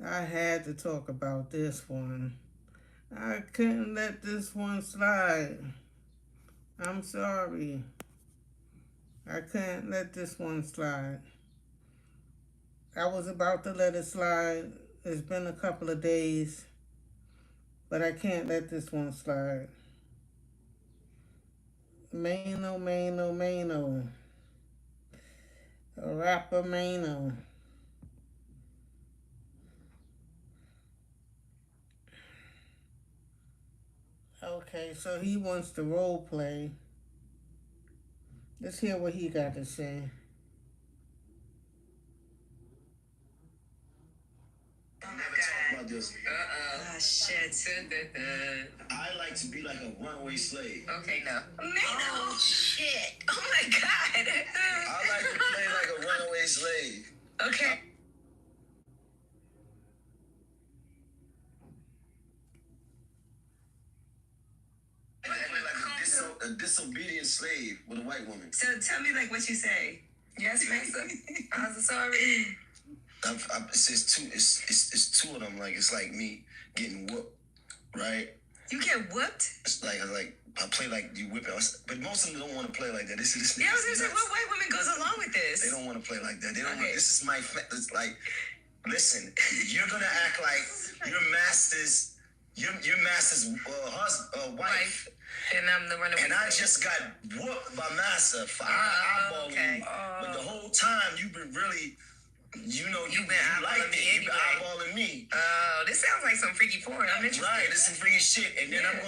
I had to talk about this one. I couldn't let this one slide. I'm sorry. I couldn't let this one slide. I was about to let it slide. It's been a couple of days, but I can't let this one slide. Maino, Maino, Maino. Rapper Maino. Okay, so he wants to role play. Let's hear what he got to say. About this. Uh-oh. Oh, shit. I like to be like a runaway slave. Okay, no. Oh, shit. Oh, my God. I like to play like a runaway slave. Okay. Like a disobedient slave with a white woman. So tell me, like, what you say. Yes, Master. I'm so sorry. It's two of them. Like, it's like me getting whooped, right? You get whooped? It's like I play like you whip it, but most of them don't want to play like that. This yeah, I was gonna say, what white woman goes along with this? They don't want to play like that. They don't. Okay. This is my. It's like, listen, you're gonna act like your master's wife. And I'm the runaway. And I just got whooped by Massa for eyeballing me. But the whole time you've been really, you've been eyeballing me. You've been eyeballing me. Oh, this sounds like some freaky porn. I'm interested. Right, this is freaky shit. And then I'm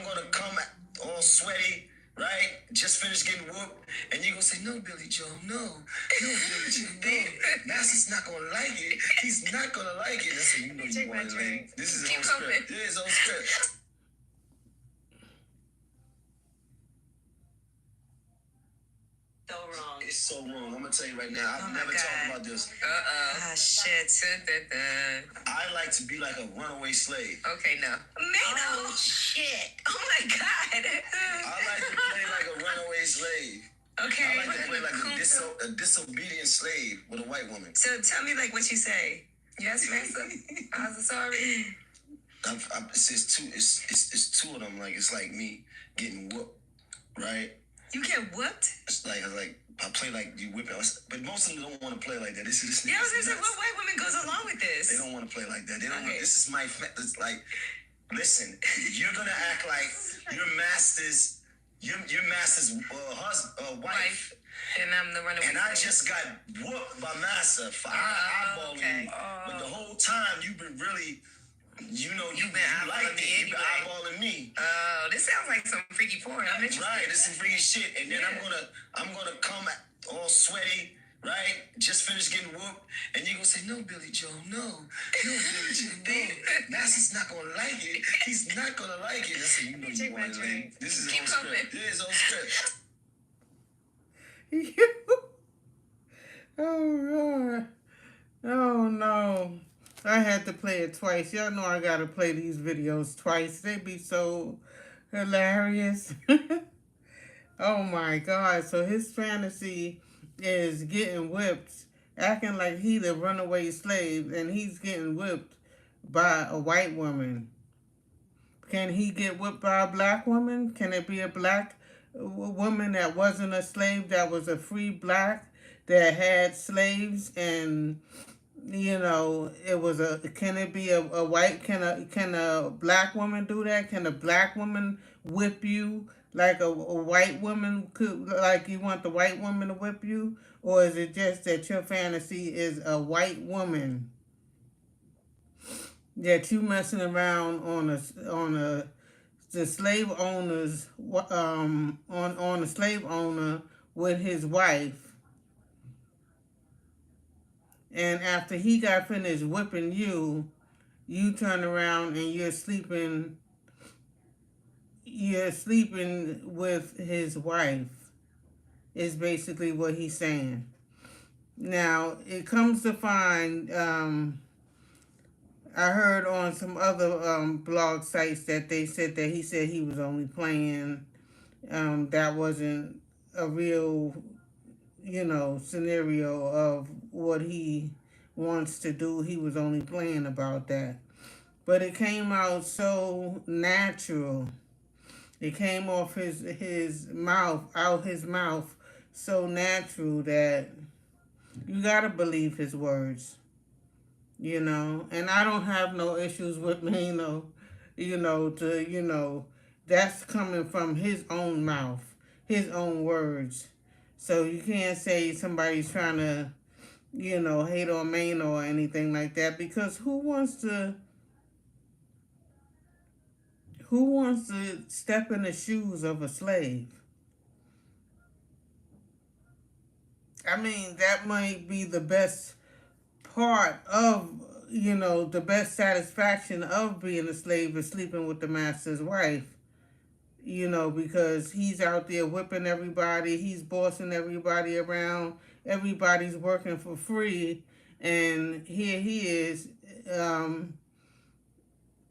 gonna come all sweaty, right? Just finished getting whooped, and you're gonna say, "No, Billy Joe, no, Billy Joe, no. Massa's not gonna like it. He's not gonna like it." That's you want to like. This is his own script. This is his own script. So wrong. It's so wrong. I'm gonna tell you right now. I've never talked about this. Oh, shit. I like to be like a runaway slave. Okay, no. Maino. Oh, shit. Oh, my God. I like to play like a runaway slave. Okay. I like to play like a disobedient slave with a white woman. So tell me, like, what you say. Yes, Master. I'm so sorry. It's two of them. Like, it's like me getting whooped, right? You get whooped? It's like I play like you whip it, but most of them don't want to play like that. This yeah, I was gonna say, what white woman goes along with this? They don't want to play like that. They don't. Okay. This is my. It's like, listen, you're gonna act like your master's wife. And I'm the runaway. And I just got whooped by Massa for eyeballing me. But the whole time you've been really. You've been eyeballing me. Oh, this sounds like some freaky porn. I'm interested. Right, this is freaky shit. And then I'm gonna come all sweaty, right? Just finished getting whooped, and you're gonna say, "No, Billy Joe, no, Billy Joe, no. Massa's not gonna like it. He's not gonna like it." That's you want to like. This is his own script. This is his own script. Oh God. Oh no. I had to play it twice. Y'all know I gotta play these videos twice. They be so hilarious. Oh my God. So his fantasy is getting whipped, acting like he the runaway slave, and he's getting whipped by a white woman. Can he get whipped by a black woman? Can it be a black woman that wasn't a slave, that was a free black, that had slaves, and it was can it be a white, can a black woman do that? Can a black woman whip you like a white woman could, like you want the white woman to whip you? Or is it just that your fantasy is a white woman that you messing around on the slave owners, on a slave owner with his wife? And after he got finished whipping you, you turn around and you're sleeping with his wife, is basically what he's saying. Now, it comes to find, I heard on some other blog sites that they said that he said he was only playing. That wasn't a real scenario of what he wants to do. He was only playing about that. But it came out so natural. It came off his mouth, out his mouth, so natural that you gotta believe his words, you know. And I don't have no issues with Maino, that's coming from his own mouth, his own words. So you can't say somebody's trying to, hate on Maino or anything like that, because who wants to step in the shoes of a slave? I mean, that might be the best part of, the best satisfaction of being a slave is sleeping with the master's wife, because he's out there whipping everybody, he's bossing everybody around, everybody's working for free, and here he is,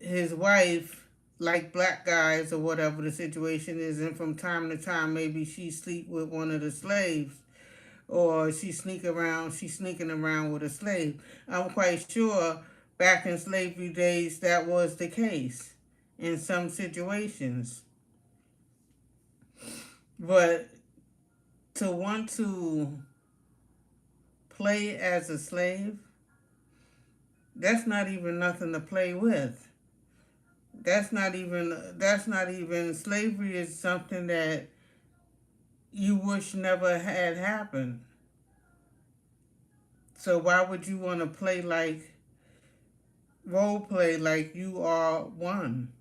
his wife, like black guys or whatever the situation is, and from time to time maybe she sleep with one of the slaves, or she's sneaking around with a slave. I'm quite sure back in slavery days that was the case in some situations. But to want to play as a slave, that's not even nothing to play with. That's not even slavery is something that you wish never had happened. So why would you want to role play like you are one,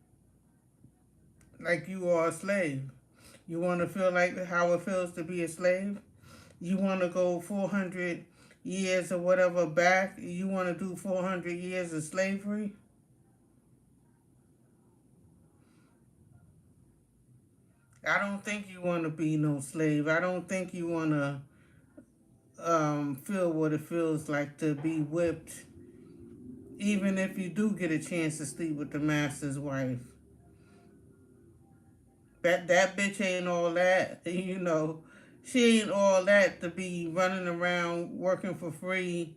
like you are a slave? You want to feel like how it feels to be a slave? You want to go 400 years or whatever back? You want to do 400 years of slavery? I don't think you want to be no slave. I don't think you want to feel what it feels like to be whipped, even if you do get a chance to sleep with the master's wife. That bitch ain't all that, She ain't all that to be running around working for free,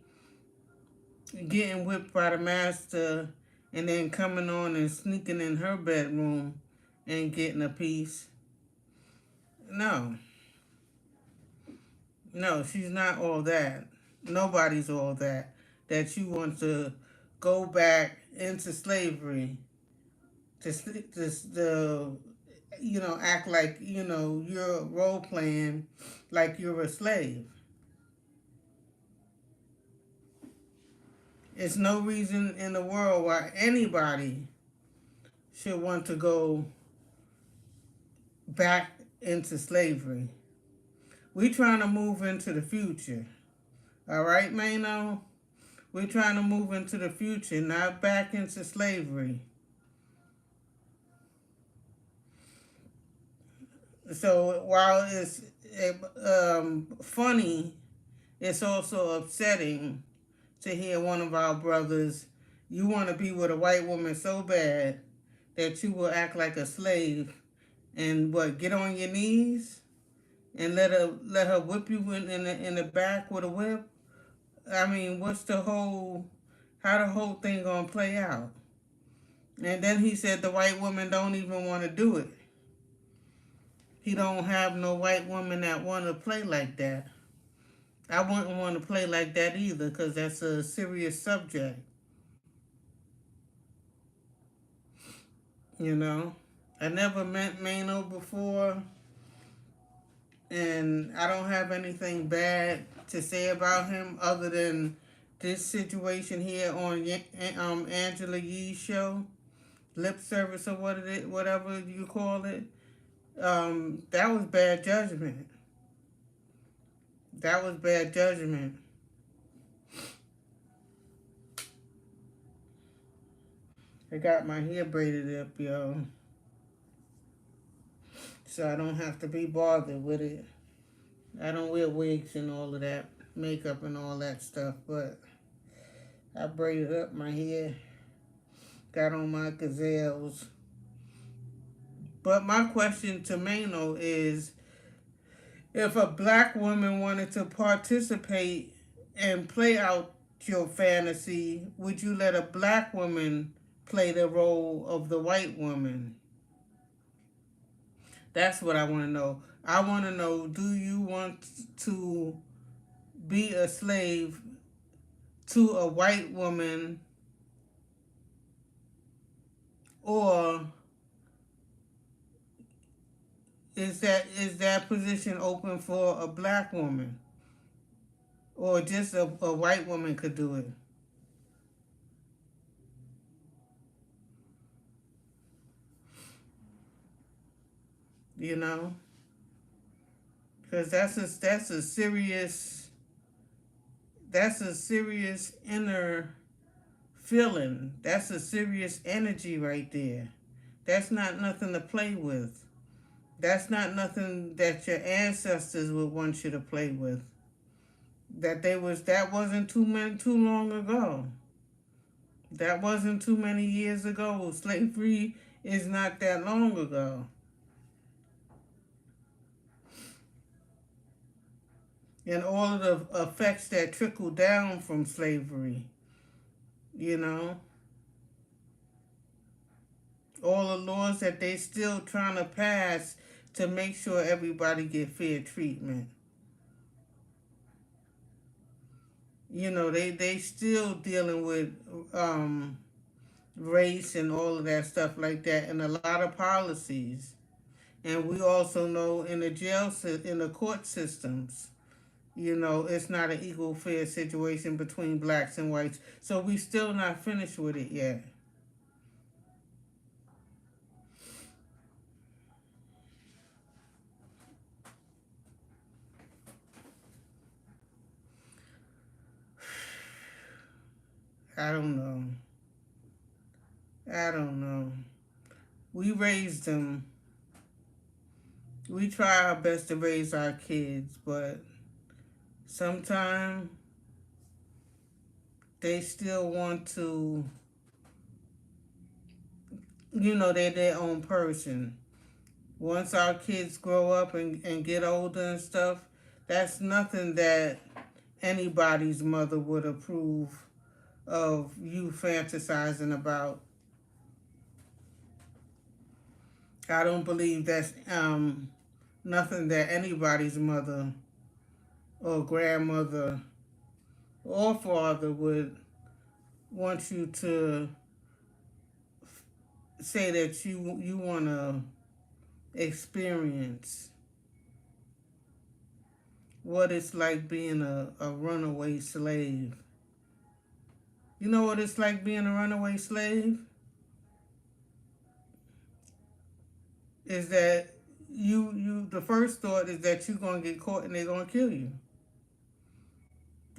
getting whipped by the master, and then coming on and sneaking in her bedroom and getting a piece. No. No, she's not all that. Nobody's all that. That you want to go back into slavery to act like, you're role playing like you're a slave. It's no reason in the world why anybody should want to go back into slavery. We trying to move into the future. All right, Maino? We're trying to move into the future, not back into slavery. So while it's funny, it's also upsetting to hear one of our brothers, you want to be with a white woman so bad that you will act like a slave and get on your knees and let her whip you in the back with a whip. I mean, how the whole thing gonna play out? And then he said the white woman don't even want to do it. He don't have no white woman that want to play like that. I wouldn't want to play like that either, because that's a serious subject. I never met Maino before, and I don't have anything bad to say about him other than this situation here on Angela Yee's show, lip service or whatever you call it. That was bad judgment. That was bad judgment. I got my hair braided up, yo, so I don't have to be bothered with it. I don't wear wigs and all of that, makeup and all that stuff, but I braided up my hair, got on my gazelles. But my question to Maino is, if a black woman wanted to participate and play out your fantasy, would you let a black woman play the role of the white woman? That's what I want to know. I want to know, do you want to be a slave to a white woman, or is that position open for a black woman, or just a white woman could do it? You know, because that's a serious inner feeling. That's a serious energy right there. That's not nothing to play with. That's not nothing that your ancestors would want you to play with. That wasn't too long ago. That wasn't too many years ago. Slavery is not that long ago. And all of the effects that trickle down from slavery, you know, all the laws that they still trying to pass to make sure everybody get fair treatment. You know, they still dealing with race and all of that stuff like that, and a lot of policies. And we also know in the in the court systems, you know, it's not an equal fair situation between blacks and whites. So we still not finished with it yet. I don't know. I don't know. We raised them. We try our best to raise our kids, but sometimes they still want to, you know, they're their own person. Once our kids grow up and get older and stuff, that's nothing that anybody's mother would approve of you fantasizing about. I don't believe that's nothing that anybody's mother or grandmother or father would want you to say that you want to experience what it's like being a runaway slave. You know what it's like being a runaway slave? Is that you the first thought is that you're gonna get caught and they're gonna kill you.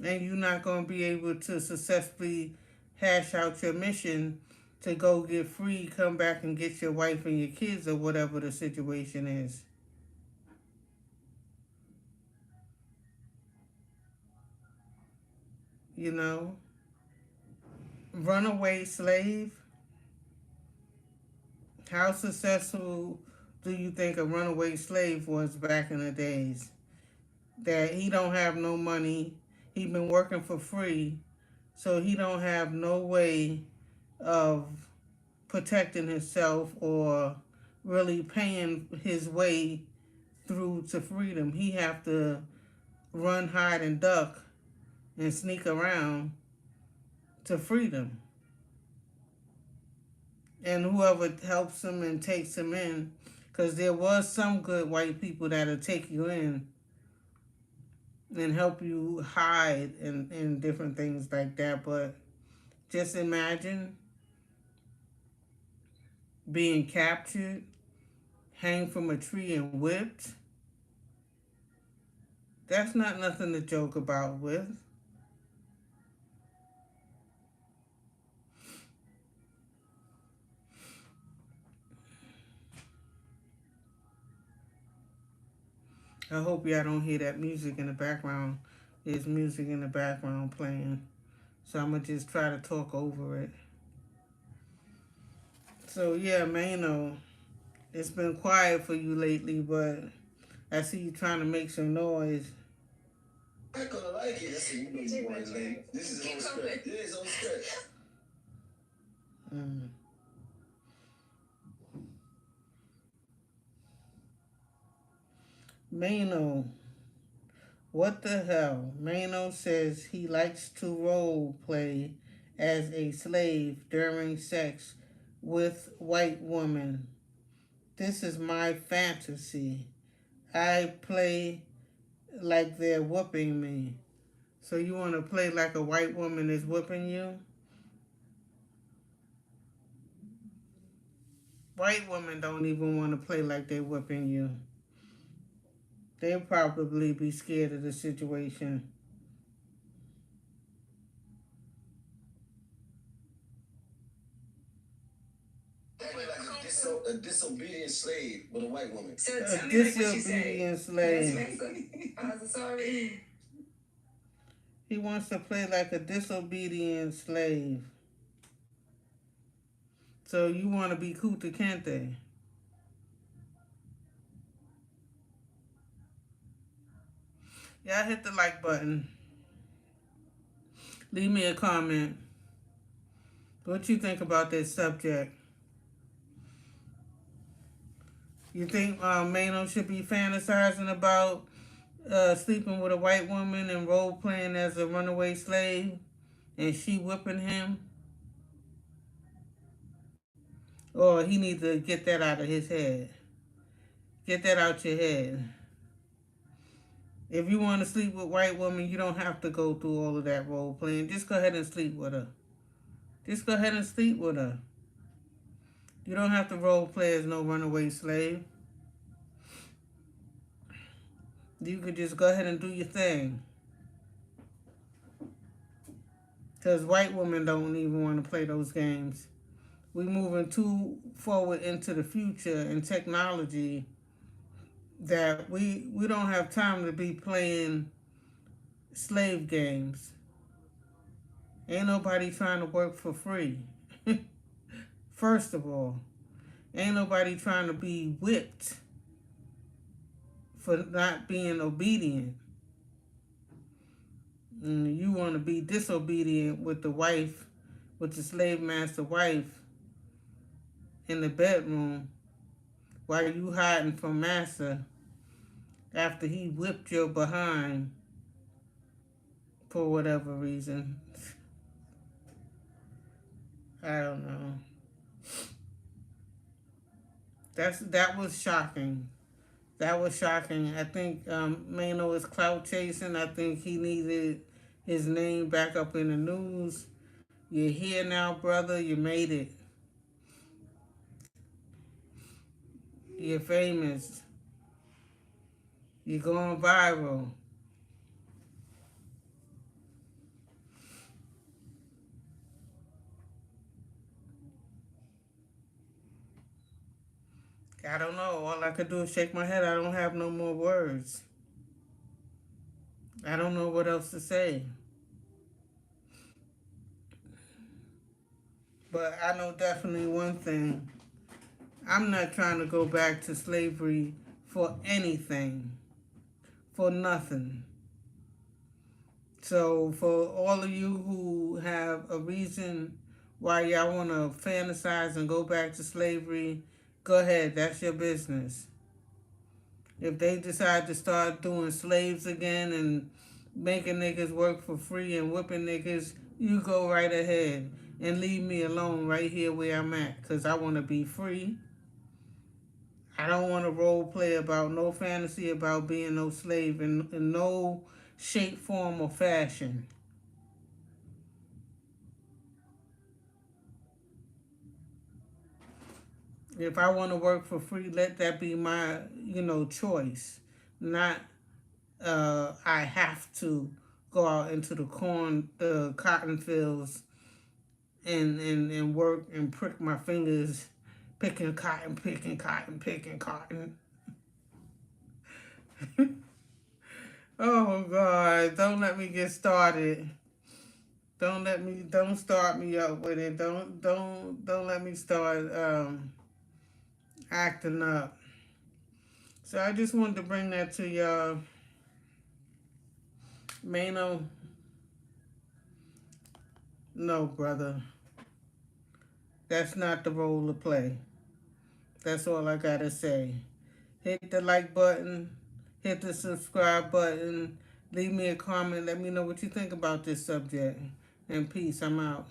And you're not gonna be able to successfully hash out your mission to go get free, come back and get your wife and your kids or whatever the situation is. You know? Runaway slave. How successful do you think a runaway slave was back in the days? That he don't have no money, he been working for free, so he don't have no way of protecting himself or really paying his way through to freedom. He have to run, hide, and duck and sneak around to freedom. And whoever helps him and takes him in, because there was some good white people that'll take you in and help you hide and different things like that. But just imagine being captured, hanged from a tree and whipped. That's not nothing to joke about with. I hope y'all don't hear that music in the background. There's music in the background playing. So I'm going to just try to talk over it. So yeah, Maino, it's been quiet for you lately, but I see you trying to make some noise. not gonna like it. That's a you know you want lady. This is on script. Yeah, it's on script. Maino. What the hell? Maino says he likes to role play as a slave during sex with white women. This is my fantasy. I play like they're whooping me. So you want to play like a white woman is whooping you? White women don't even want to play like they're whipping you. They'll probably be scared of the situation. A disobedient slave with a white woman. So a disobedient slave. Sorry. He wants to play like a disobedient slave. So you want to be Kuta Kente. Yeah, hit the like button. Leave me a comment. What you think about this subject? You think Maino should be fantasizing about sleeping with a white woman and role playing as a runaway slave and she whipping him? Or he needs to get that out of his head. Get that out your head. If you want to sleep with a white woman, you don't have to go through all of that role playing. Just go ahead and sleep with her. Just go ahead and sleep with her. You don't have to role play as no runaway slave. You could just go ahead and do your thing. Because white women don't even want to play those games. We're moving too forward into the future and technology that we don't have time to be playing slave games. Ain't nobody trying to work for free. First of all, ain't nobody trying to be whipped for not being obedient. And you want to be disobedient with the wife, with the slave master wife in the bedroom while you hiding from master after he whipped your behind for whatever reason. I don't know. That was shocking. That was shocking. I think Maino is clout chasing. I think he needed his name back up in the news. You're here now, brother. You made it. You're famous. You're going viral. I don't know. All I could do is shake my head. I don't have no more words. I don't know what else to say. But I know definitely one thing. I'm not trying to go back to slavery for anything. For nothing. So for all of you who have a reason why y'all want to fantasize and go back to slavery, go ahead. That's your business. If they decide to start doing slaves again and making niggas work for free and whipping niggas, you go right ahead and leave me alone right here where I'm at, because I want to be free. I don't want to role play about no fantasy about being no slave in no shape, form, or fashion. If I want to work for free, let that be my, choice. Not I have to go out into the cotton fields and work and prick my fingers, picking cotton, picking cotton, picking cotton. Oh God, don't let me get started. Don't start me up with it. Don't let me start acting up. So I just wanted to bring that to y'all. Maino, no, brother. That's not the role to play. That's all I gotta say. Hit the like button, hit the subscribe button, leave me a comment, let me know what you think about this subject. And peace, I'm out.